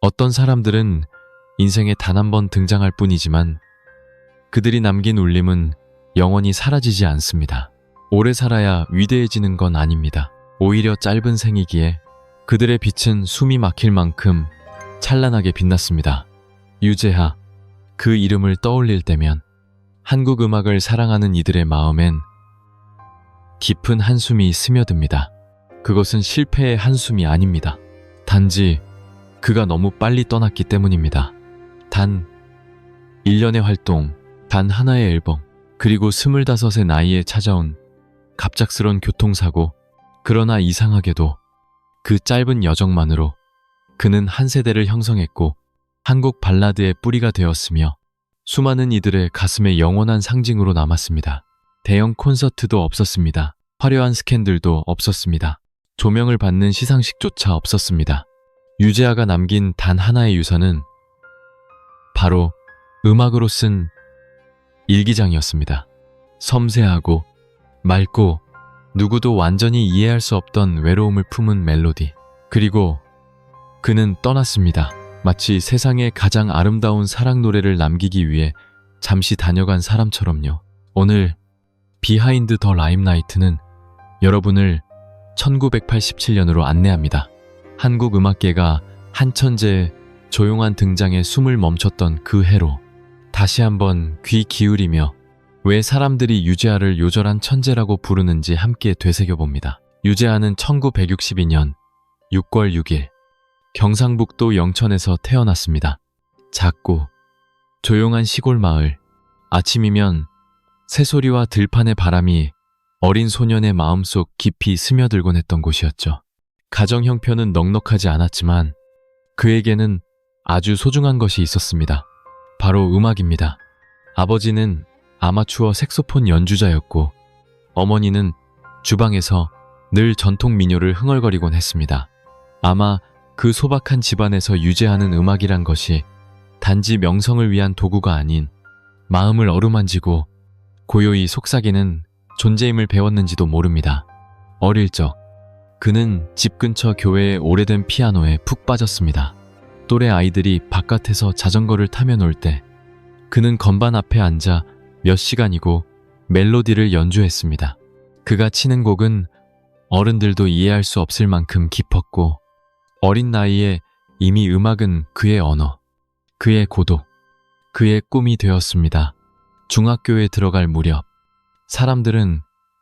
어떤 사람들은 인생에 단 한 번 등장할 뿐이지만 그들이 남긴 울림은 영원히 사라지지 않습니다. 오래 살아야 위대해지는 건 아닙니다. 오히려 짧은 생이기에 그들의 빛은 숨이 막힐 만큼 찬란하게 빛났습니다. 유재하, 그 이름을 떠올릴 때면 한국 음악을 사랑하는 이들의 마음엔 깊은 한숨이 스며듭니다. 그것은 실패의 한숨이 아닙니다. 단지 그가 너무 빨리 떠났기 때문입니다. 단 1년의 활동, 단 하나의 앨범, 그리고 25의 나이에 찾아온 갑작스런 교통사고. 그러나 이상하게도 그 짧은 여정만으로 그는 한 세대를 형성했고 한국 발라드의 뿌리가 되었으며 수많은 이들의 가슴에 영원한 상징으로 남았습니다. 대형 콘서트도 없었습니다. 화려한 스캔들도 없었습니다. 조명을 받는 시상식조차 없었습니다. 유재하가 남긴 단 하나의 유산은 바로 음악으로 쓴 일기장이었습니다. 섬세하고 맑고 누구도 완전히 이해할 수 없던 외로움을 품은 멜로디. 그리고 그는 떠났습니다. 마치 세상의 가장 아름다운 사랑 노래를 남기기 위해 잠시 다녀간 사람처럼요. 오늘 비하인드 더 라임라이트는 여러분을 1987년으로 안내합니다. 한국 음악계가 한 천재의 조용한 등장에 숨을 멈췄던 그 해로 다시 한번 귀 기울이며 왜 사람들이 유재하를 요절한 천재라고 부르는지 함께 되새겨봅니다. 유재하는 1962년 6월 6일 경상북도 영천에서 태어났습니다. 작고 조용한 시골 마을. 아침이면 새소리와 들판의 바람이 어린 소년의 마음속 깊이 스며들곤 했던 곳이었죠. 가정 형편은 넉넉하지 않았지만 그에게는 아주 소중한 것이 있었습니다. 바로 음악입니다. 아버지는 아마추어 색소폰 연주자였고 어머니는 주방에서 늘 전통 민요를 흥얼거리곤 했습니다. 아마 그 소박한 집안에서 유재하는 음악이란 것이 단지 명성을 위한 도구가 아닌 마음을 어루만지고 고요히 속삭이는 존재임을 배웠는지도 모릅니다. 어릴 적 그는 집 근처 교회의 오래된 피아노에 푹 빠졌습니다. 또래 아이들이 바깥에서 자전거를 타며 놀 때 그는 건반 앞에 앉아 몇 시간이고 멜로디를 연주했습니다. 그가 치는 곡은 어른들도 이해할 수 없을 만큼 깊었고 어린 나이에 이미 음악은 그의 언어, 그의 고독, 그의 꿈이 되었습니다. 중학교에 들어갈 무렵 사람들은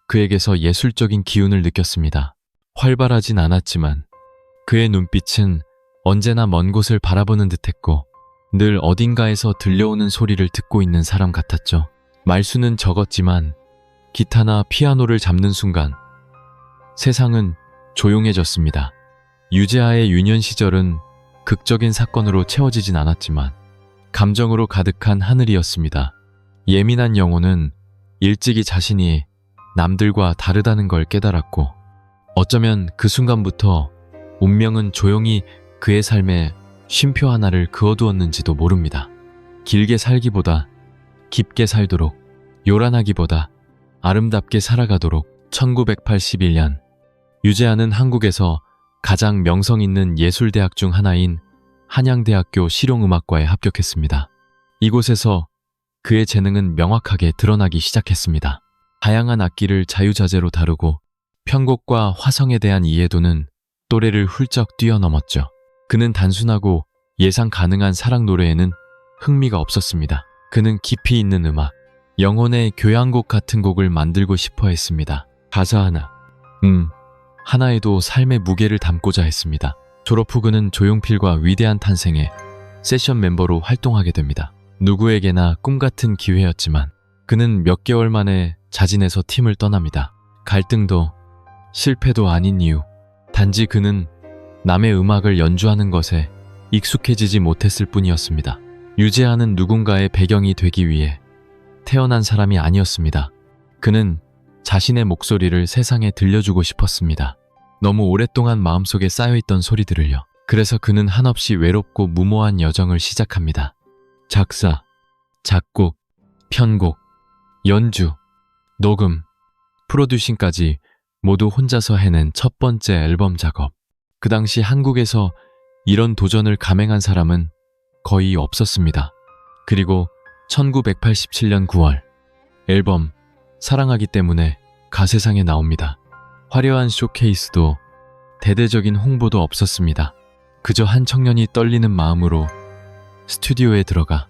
그에게서 예술적인 기운을 느꼈습니다. 활발하진 않았지만 그의 눈빛은 언제나 먼 곳을 바라보는 듯했고 늘 어딘가에서 들려오는 소리를 듣고 있는 사람 같았죠. 말수는 적었지만 기타나 피아노를 잡는 순간 세상은 조용해졌습니다. 유재하의 유년 시절은 극적인 사건으로 채워지진 않았지만 감정으로 가득한 하늘이었습니다. 예민한 영혼은 일찍이 자신이 남들과 다르다는 걸 깨달았고 어쩌면 그 순간부터 운명은 조용히 그의 삶에 쉼표 하나를 그어두었는지도 모릅니다. 길게 살기보다 깊게 살도록, 요란하기보다 아름답게 살아가도록. 1981년 유재하는 한국에서 가장 명성 있는 예술대학 중 하나인 한양대학교 실용음악과에 합격했습니다. 이곳에서 그의 재능은 명확하게 드러나기 시작했습니다. 다양한 악기를 자유자재로 다루고 편곡과 화성에 대한 이해도는 또래를 훌쩍 뛰어넘었죠. 그는 단순하고 예상 가능한 사랑 노래에는 흥미가 없었습니다. 그는 깊이 있는 음악, 영혼의 교향곡 같은 곡을 만들고 싶어 했습니다. 가사 하나, 하나에도 삶의 무게를 담고자 했습니다. 졸업 후 그는 조용필과 위대한 탄생의 세션 멤버로 활동하게 됩니다. 누구에게나 꿈같은 기회였지만 그는 몇 개월 만에 자진해서 팀을 떠납니다. 갈등도 실패도 아닌 이유, 단지 그는 남의 음악을 연주하는 것에 익숙해지지 못했을 뿐이었습니다. 유재하는 누군가의 배경이 되기 위해 태어난 사람이 아니었습니다. 그는 자신의 목소리를 세상에 들려주고 싶었습니다. 너무 오랫동안 마음속에 쌓여있던 소리들을요. 그래서 그는 한없이 외롭고 무모한 여정을 시작합니다. 작사, 작곡, 편곡, 연주, 녹음, 프로듀싱까지 모두 혼자서 해낸 첫 번째 앨범 작업. 그 당시 한국에서 이런 도전을 감행한 사람은 거의 없었습니다. 그리고 1987년 9월 앨범 사랑하기 때문에 가세상에 나옵니다. 화려한 쇼케이스도 대대적인 홍보도 없었습니다. 그저 한 청년이 떨리는 마음으로 스튜디오에 들어가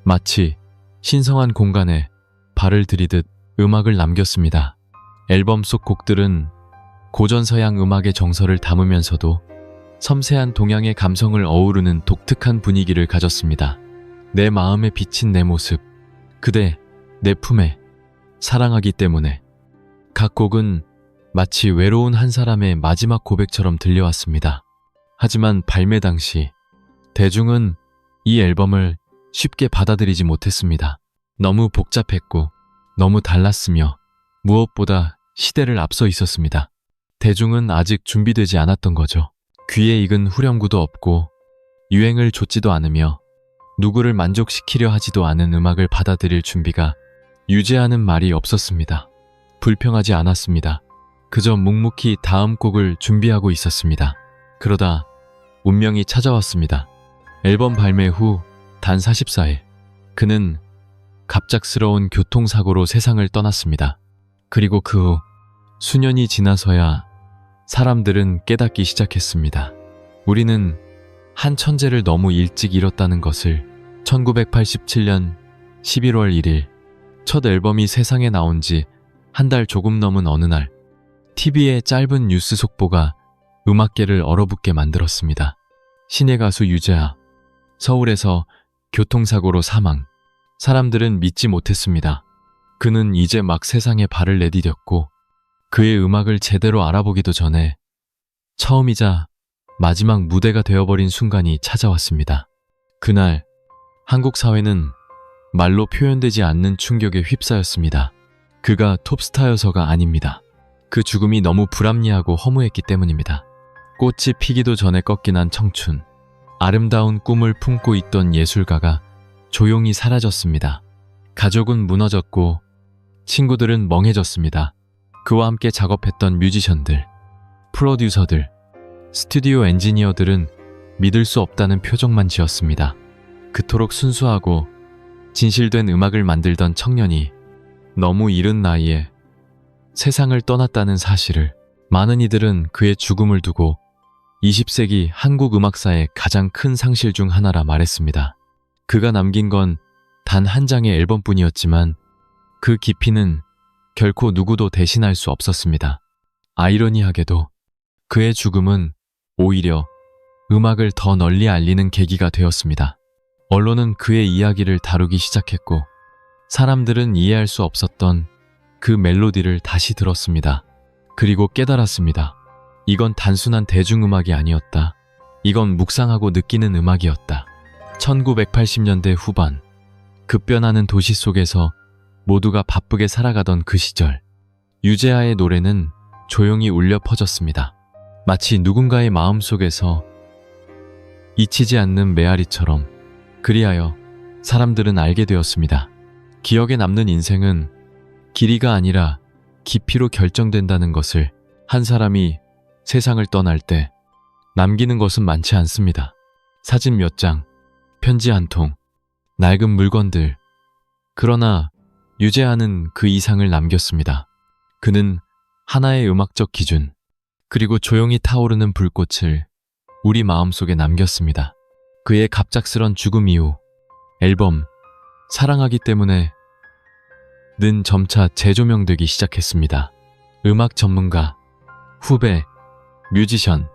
마치 신성한 공간에 발을 들이듯 음악을 남겼습니다. 앨범 속 곡들은 고전 서양 음악의 정서를 담으면서도 섬세한 동양의 감성을 어우르는 독특한 분위기를 가졌습니다. 내 마음에 비친 내 모습, 그대, 내 품에, 사랑하기 때문에. 각 곡은 마치 외로운 한 사람의 마지막 고백처럼 들려왔습니다. 하지만 발매 당시 대중은 이 앨범을 쉽게 받아들이지 못했습니다. 너무 복잡했고 너무 달랐으며 무엇보다 시대를 앞서 있었습니다. 대중은 아직 준비되지 않았던 거죠. 귀에 익은 후렴구도 없고 유행을 좇지도 않으며 누구를 만족시키려 하지도 않은 음악을 받아들일 준비가 유죄하는 말이 없었습니다. 불평하지 않았습니다. 그저 묵묵히 다음 곡을 준비하고 있었습니다. 그러다 운명이 찾아왔습니다. 앨범 발매 후 단 44일 그는 갑작스러운 교통사고로 세상을 떠났습니다. 그리고 그 후 수년이 지나서야 사람들은 깨닫기 시작했습니다. 우리는 한 천재를 너무 일찍 잃었다는 것을. 1987년 11월 1일 첫 앨범이 세상에 나온 지 한 달 조금 넘은 어느 날 TV의 짧은 뉴스 속보가 음악계를 얼어붙게 만들었습니다. 신예 가수 유재하, 서울에서 교통사고로 사망. 사람들은 믿지 못했습니다. 그는 이제 막 세상에 발을 내디뎠고 그의 음악을 제대로 알아보기도 전에 처음이자 마지막 무대가 되어버린 순간이 찾아왔습니다. 그날 한국 사회는 말로 표현되지 않는 충격에 휩싸였습니다. 그가 톱스타여서가 아닙니다. 그 죽음이 너무 불합리하고 허무했기 때문입니다. 꽃이 피기도 전에 꺾인 한 청춘, 아름다운 꿈을 품고 있던 예술가가 조용히 사라졌습니다. 가족은 무너졌고 친구들은 멍해졌습니다. 그와 함께 작업했던 뮤지션들, 프로듀서들, 스튜디오 엔지니어들은 믿을 수 없다는 표정만 지었습니다. 그토록 순수하고 진실된 음악을 만들던 청년이 너무 이른 나이에 세상을 떠났다는 사실을 많은 이들은 그의 죽음을 두고 20세기 한국 음악사의 가장 큰 상실 중 하나라 말했습니다. 그가 남긴 건 단 한 장의 앨범뿐이었지만 그 깊이는 결코 누구도 대신할 수 없었습니다. 아이러니하게도 그의 죽음은 오히려 음악을 더 널리 알리는 계기가 되었습니다. 언론은 그의 이야기를 다루기 시작했고 사람들은 이해할 수 없었던 그 멜로디를 다시 들었습니다. 그리고 깨달았습니다. 이건 단순한 대중음악이 아니었다. 이건 묵상하고 느끼는 음악이었다. 1980년대 후반, 급변하는 도시 속에서 모두가 바쁘게 살아가던 그 시절, 유재하의 노래는 조용히 울려 퍼졌습니다. 마치 누군가의 마음속에서 잊히지 않는 메아리처럼. 그리하여 사람들은 알게 되었습니다. 기억에 남는 인생은 길이가 아니라 깊이로 결정된다는 것을. 한 사람이 세상을 떠날 때 남기는 것은 많지 않습니다. 사진 몇 장, 편지 한 통, 낡은 물건들. 그러나 유재하는 그 이상을 남겼습니다. 그는 하나의 음악적 기준, 그리고 조용히 타오르는 불꽃을 우리 마음속에 남겼습니다. 그의 갑작스런 죽음 이후 앨범 사랑하기 때문에 는 점차 재조명되기 시작했습니다. 음악 전문가, 후배, 뮤지션,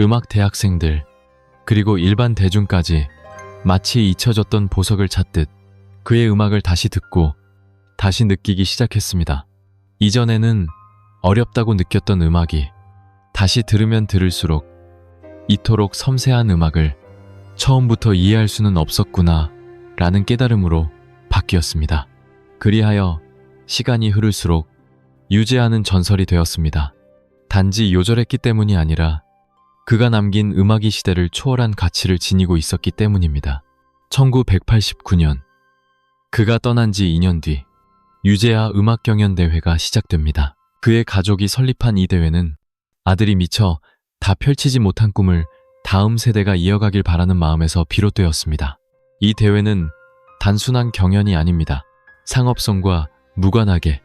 음악 대학생들, 그리고 일반 대중까지 마치 잊혀졌던 보석을 찾듯 그의 음악을 다시 듣고 다시 느끼기 시작했습니다. 이전에는 어렵다고 느꼈던 음악이 다시 들으면 들을수록 이토록 섬세한 음악을 처음부터 이해할 수는 없었구나 라는 깨달음으로 바뀌었습니다. 그리하여 시간이 흐를수록 유재하는 전설이 되었습니다. 단지 요절했기 때문이 아니라 그가 남긴 음악이 시대를 초월한 가치를 지니고 있었기 때문입니다. 1989년 그가 떠난 지 2년 뒤 유재하 음악경연대회가 시작됩니다. 그의 가족이 설립한 이 대회는 아들이 미처 다 펼치지 못한 꿈을 다음 세대가 이어가길 바라는 마음에서 비롯되었습니다. 이 대회는 단순한 경연이 아닙니다. 상업성과 무관하게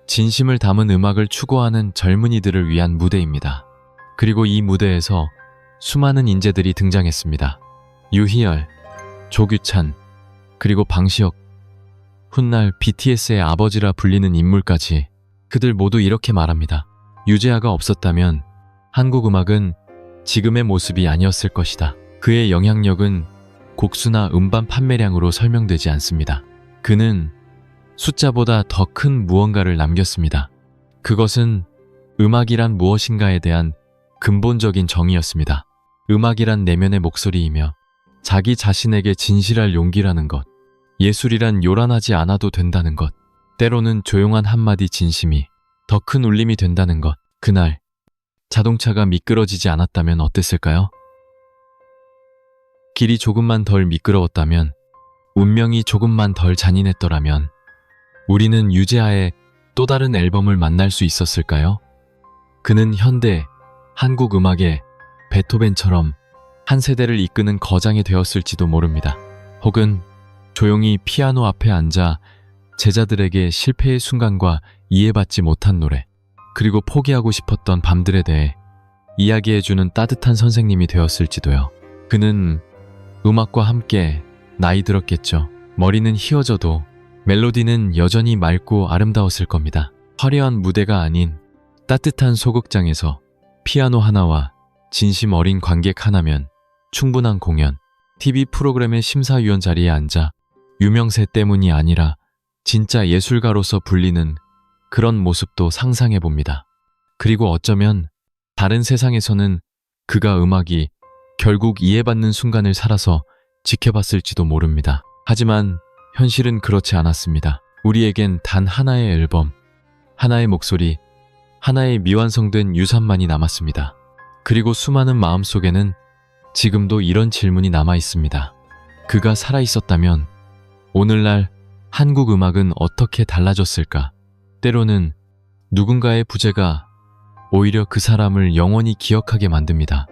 진심을 담은 음악을 추구하는 젊은이들을 위한 무대입니다. 그리고 이 무대에서 수많은 인재들이 등장했습니다. 유희열, 조규찬, 그리고 방시혁, 훗날 BTS의 아버지라 불리는 인물까지 그들 모두 이렇게 말합니다. 유재하가 없었다면 한국 음악은 지금의 모습이 아니었을 것이다. 그의 영향력은 곡수나 음반 판매량으로 설명되지 않습니다. 그는 숫자보다 더 큰 무언가를 남겼습니다. 그것은 음악이란 무엇인가에 대한 근본적인 정의였습니다. 음악이란 내면의 목소리이며 자기 자신에게 진실할 용기라는 것, 예술이란 요란하지 않아도 된다는 것, 때로는 조용한 한마디 진심이 더 큰 울림이 된다는 것. 그날 자동차가 미끄러지지 않았다면 어땠을까요? 길이 조금만 덜 미끄러웠다면, 운명이 조금만 덜 잔인했더라면 우리는 유재하의 또 다른 앨범을 만날 수 있었을까요? 그는 현대 한국 음악의 베토벤처럼 한 세대를 이끄는 거장이 되었을지도 모릅니다. 혹은 조용히 피아노 앞에 앉아 제자들에게 실패의 순간과 이해받지 못한 노래, 그리고 포기하고 싶었던 밤들에 대해 이야기해주는 따뜻한 선생님이 되었을지도요. 그는 음악과 함께 나이 들었겠죠. 머리는 휘어져도 멜로디는 여전히 맑고 아름다웠을 겁니다. 화려한 무대가 아닌 따뜻한 소극장에서 피아노 하나와 진심 어린 관객 하나면 충분한 공연. TV 프로그램의 심사위원 자리에 앉아 유명세 때문이 아니라 진짜 예술가로서 불리는 그런 모습도 상상해봅니다. 그리고 어쩌면 다른 세상에서는 그가 음악이 결국 이해받는 순간을 살아서 지켜봤을지도 모릅니다. 하지만 현실은 그렇지 않았습니다. 우리에겐 단 하나의 앨범, 하나의 목소리, 하나의 미완성된 유산만이 남았습니다. 그리고 수많은 마음속에는 지금도 이런 질문이 남아 있습니다. 그가 살아있었다면 오늘날 한국 음악은 어떻게 달라졌을까? 때로는 누군가의 부재가 오히려 그 사람을 영원히 기억하게 만듭니다.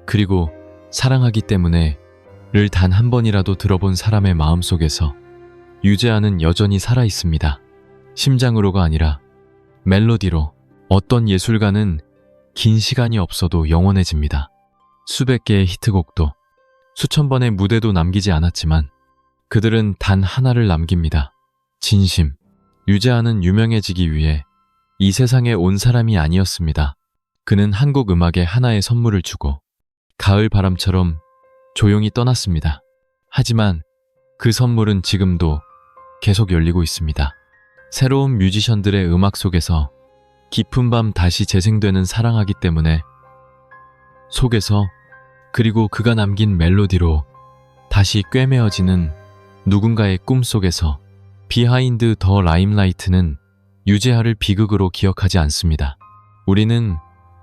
그리고 사랑하기 때문에 를 단 한 번이라도 들어본 사람의 마음속에서 유재하는 여전히 살아있습니다. 심장으로가 아니라 멜로디로. 어떤 예술가는 긴 시간이 없어도 영원해집니다. 수백 개의 히트곡도 수천 번의 무대도 남기지 않았지만 그들은 단 하나를 남깁니다. 진심. 유재하는 유명해지기 위해 이 세상에 온 사람이 아니었습니다. 그는 한국 음악에 하나의 선물을 주고 가을 바람처럼 조용히 떠났습니다. 하지만 그 선물은 지금도 계속 열리고 있습니다. 새로운 뮤지션들의 음악 속에서 깊은 밤 다시 재생되는 사랑하기 때문에 속에서, 그리고 그가 남긴 멜로디로 다시 꿰매어지는 누군가의 꿈 속에서. 비하인드 더 라임라이트는 유재하를 비극으로 기억하지 않습니다. 우리는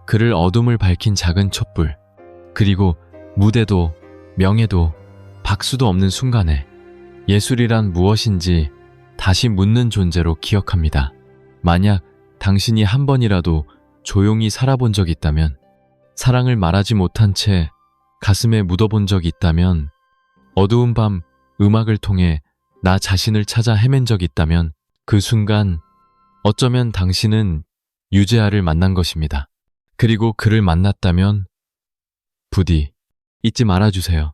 그를 어둠을 밝힌 작은 촛불, 그리고 무대도 명예도 박수도 없는 순간에 예술이란 무엇인지 다시 묻는 존재로 기억합니다. 만약 당신이 한 번이라도 조용히 살아본 적이 있다면, 사랑을 말하지 못한 채 가슴에 묻어본 적이 있다면, 어두운 밤 음악을 통해 나 자신을 찾아 헤맨 적이 있다면 그 순간 어쩌면 당신은 유재하를 만난 것입니다. 그리고 그를 만났다면 부디 잊지 말아주세요.